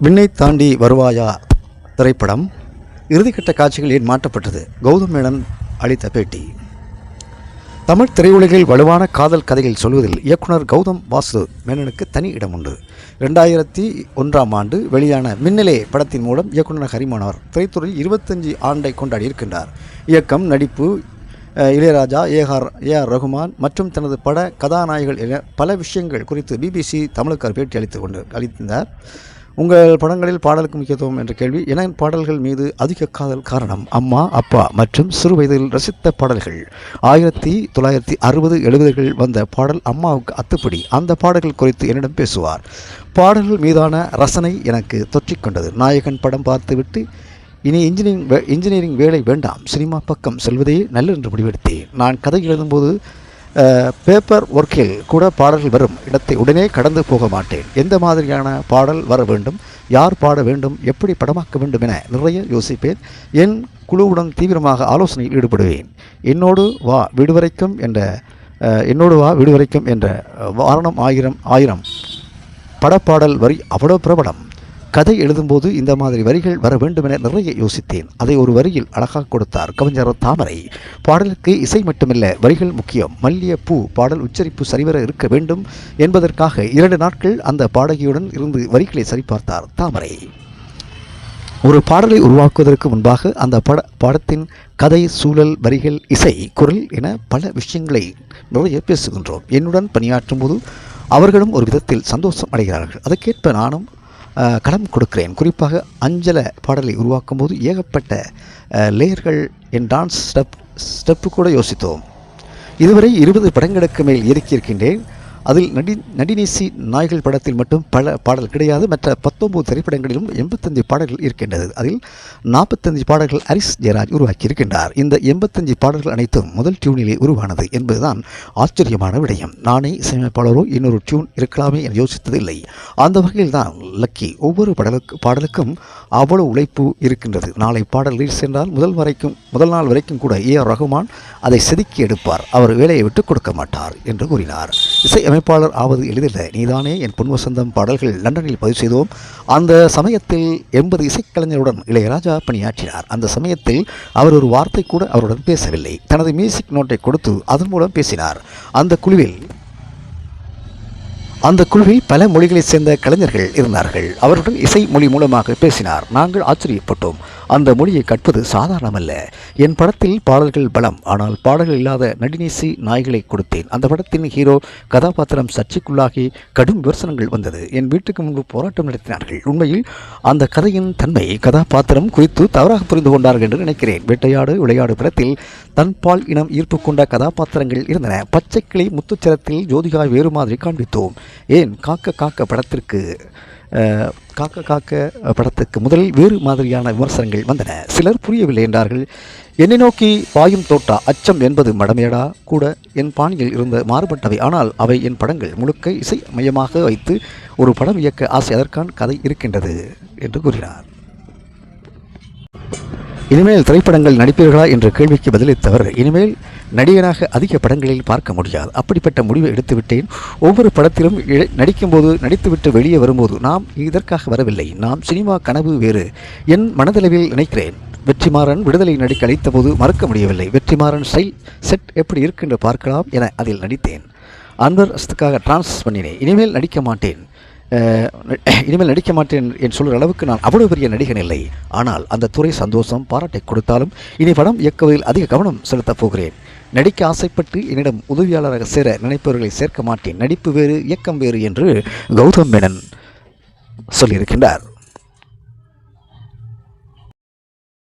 விண்ணை தாண்டி வருவாயா திரைப்படம் இறுதிக்கட்ட காட்சிகள் ஏன் மாற்றப்பட்டது? கௌதம் மேனன் அளித்த பேட்டி. தமிழ் திரையுலகில் வலுவான காதல் கதைகள் சொல்வதில் இயக்குனர் கௌதம் வாசு மேனனுக்கு தனி இடம் உண்டு. 2001 வெளியான மின்னலே படத்தின் மூலம் இயக்குனர் ஹரிமானவர் திரைத்துறையில் 25 ஆண்டை கொண்டாடி இருக்கின்றார். இயக்கம், நடிப்பு இளையராஜா, ஏஆர் ரகுமான் மற்றும் தனது பட கதாநாயகர்கள் என பல விஷயங்கள் குறித்து பிபிசி தமிழுக்கு பேட்டி அளித்திருந்தார். உங்கள் படங்களில் பாடலுக்கு முக்கியத்துவம் என்ற கேள்வி. என் பாடல்கள் மீது அதிக காதல் காரணம் அம்மா, அப்பா மற்றும் சிறு வயதில் ரசித்த பாடல்கள். 1960-70கள் வந்த பாடல் அம்மாவுக்கு அத்துப்படி. அந்த பாடல்கள் குறித்து என்னிடம் பேசுவார். பாடல்கள் மீதான ரசனை எனக்கு தொற்றிக்கொண்டது. நாயகன் படம் பார்த்துவிட்டு இனி இன்ஜினியரிங் வேலை வேண்டாம், சினிமா பக்கம் செல்வதே நல்லென்று முடிவெடுத்தேன். நான் கதை எழுதும்போது பேப்பர் ஒர்க்கில் கூட பாடல்கள் வரும் இடத்தை உடனே கடந்து போக மாட்டேன். எந்த மாதிரியான பாடல் வர வேண்டும், யார் பாட வேண்டும், எப்படி படமாக்க வேண்டும் என நிறைய யோசிப்பேன். என் குழுவுடன் தீவிரமாக ஆலோசனையில் ஈடுபடுவேன். என்னோடு வா வீடுவரைக்கும் என்ற வாரணம் ஆயிரம் படப்பாடல் வரி அவ்வளோ பிரபலம். கதை எழுதும்போது இந்த மாதிரி வரிகள் வர வேண்டும் என நிறைய யோசித்தேன். அதை ஒரு வரியில் அழகாக கொடுத்தார் கவிஞர் தாமரை. பாடலுக்கு இசை மட்டுமில்லை, வரிகள் முக்கியம். மல்லிய பூ பாடல் உச்சரிப்பு சரிவர இருக்க வேண்டும் என்பதற்காக 2 நாட்கள் அந்த பாடகியுடன் இருந்து வரிகளை சரிபார்த்தார் தாமரை. ஒரு பாடலை உருவாக்குவதற்கு முன்பாக அந்த பாடத்தின் கதை, சூழல், வரிகள், இசை, குரல் என பல விஷயங்களை நிறைய பேசுகின்றோம். என்னுடன் பணியாற்றும் போது அவர்களும் ஒரு விதத்தில் சந்தோஷம் அடைகிறார்கள். அதற்கேற்ப நானும் கடன் கொடுக்கிறேன். குறிப்பாக அஞ்சல பாடலை உருவாக்கும் போது ஏகப்பட்ட லேயர்கள், என் டான்ஸ் ஸ்டெப்பு கூட யோசித்தோம். இதுவரை 20 படங்களுக்கு மேல் இயக்கியிருக்கின்றேன். அதில் நடினேசி நாய்கள் படத்தில் மட்டும் பல பாடல் கிடையாது. மற்ற 19 திரைப்படங்களிலும் 85 பாடல்கள் இருக்கின்றது. அதில் 45 பாடல்கள் ஹரிஸ் ஜெயராஜ் உருவாக்கியிருக்கின்றார். இந்த 85 பாடல்கள் அனைத்தும் முதல் டியூனிலே உருவானது என்பதுதான் ஆச்சரியமான விடயம். நானே இசையமைப்பாளரோ இன்னொரு டியூன் இருக்கலாமே என யோசித்ததில்லை. அந்த வகையில் தான் லக்கி. ஒவ்வொரு பாடலுக்கும் அவ்வளவு உழைப்பு இருக்கின்றது. நாளை பாடல் ரீல்ஸ் என்றால் முதல் நாள் வரைக்கும் கூட ஏஆர் ரகுமான் அதை செதுக்கி எடுப்பார். அவர் வேலையை விட்டு கொடுக்க மாட்டார் என்று கூறினார். இசை அமைப்பாளர் ஆவது எளிதில்லை. நீதானே என் பொன் வசந்தம் பாடல்கள் லண்டனில் பதிவு செய்தோம். அந்த சமயத்தில் 80 இசைக்கலைஞருடன் இளையராஜா பணியாற்றினார். அந்த சமயத்தில் அவர் ஒரு வார்த்தை கூட அவருடன் பேசவில்லை. தனது மியூசிக் நோட்டை கொடுத்து அதன் மூலம் பேசினார். அந்த குழுவில் பல மொழிகளைச் சேர்ந்த கலைஞர்கள் இருந்தார்கள். அவருடன் இசை மொழி மூலமாக பேசினார். நாங்கள் ஆச்சரியப்பட்டோம். அந்த மொழியை கற்பது சாதாரணமல்ல. என் படத்தில் பாடல்கள் பலம், ஆனால் பாடல்கள் இல்லாத நடினேசி நாய்களை கொடுத்தேன். அந்த படத்தின் ஹீரோ கதாபாத்திரம் சர்ச்சைக்குள்ளாகி கடும் விமர்சனங்கள் வந்தது. என் வீட்டுக்கு முன்பு போராட்டம் நடத்தினார்கள். உண்மையில் அந்த கதையின் தன்மை, கதாபாத்திரம் குறித்து தவறாக புரிந்து கொண்டார்கள் என்று நினைக்கிறேன். வேட்டையாடு விளையாடு படத்தில் தன்பால் இனம் ஈர்ப்பு கொண்ட கதாபாத்திரங்கள் இருந்தன. பச்சைக்கிளி முத்துச்சரத்தில் ஜோதிகா வேறு மாதிரி காண்பித்தோம். ஏன் காக்க படத்துக்கு முதலில் வேறு மாதிரியான விமர்சனங்கள் வந்தன. சிலர் புரியவில்லை என்றார்கள். என்னை நோக்கி பாயும் தோட்டா, அச்சம் என்பது மடமேடா கூட என் பாணியில் இருந்த மாறுபட்டவை. ஆனால் அவை என் படங்கள் முழுக்க இசை மையமாக வைத்து ஒரு படம் இயக்க ஆசை. அதற்கான கதை இருக்கின்றது என்று கூறினார். இனிமேல் திரைப்படங்கள் நடிப்பீர்களா என்ற கேள்விக்கு பதிலளித்தவர், இனிமேல் நடிகனாக அதிக படங்களில் பார்க்க முடியாது. அப்படிப்பட்ட முடிவை எடுத்துவிட்டேன். ஒவ்வொரு படத்திலும் நடிக்கும்போது, நடித்துவிட்டு வெளியே வரும்போது நாம் இதற்காக வரவில்லை. நாம் சினிமா கனவு வேறு. என் மனதளவில் நினைக்கிறேன். வெற்றிமாறன் விடுதலை நடிக்க அழைத்த போது மறக்க முடியவில்லை. வெற்றிமாறன் ஸ்டைல் செட் எப்படி இருக்குன்னு பார்க்கலாம் என அதில் நடித்தேன். அன்வர் அஸ்துக்காக டிரான்ஸ் பண்ணினேன். இனிமேல் நடிக்க மாட்டேன் என்று சொல்கிற அளவுக்கு நான் அவ்வளவு பெரிய நடிகன் இல்லை. ஆனால் அந்த துறை சந்தோஷம், பாராட்டை கொடுத்தாலும் இனி படம் இயக்குவதில் அதிக கவனம் செலுத்தப் போகிறேன். நடிக்க ஆசைப்பட்டு என்னிடம் உதவியாளராக சேர நினைப்பவர்களை சேர்க்க மாட்டேன். நடிப்பு வேறு, இயக்கம் வேறு என்று கௌதம் மேனன் சொல்லியிருக்கின்றார்.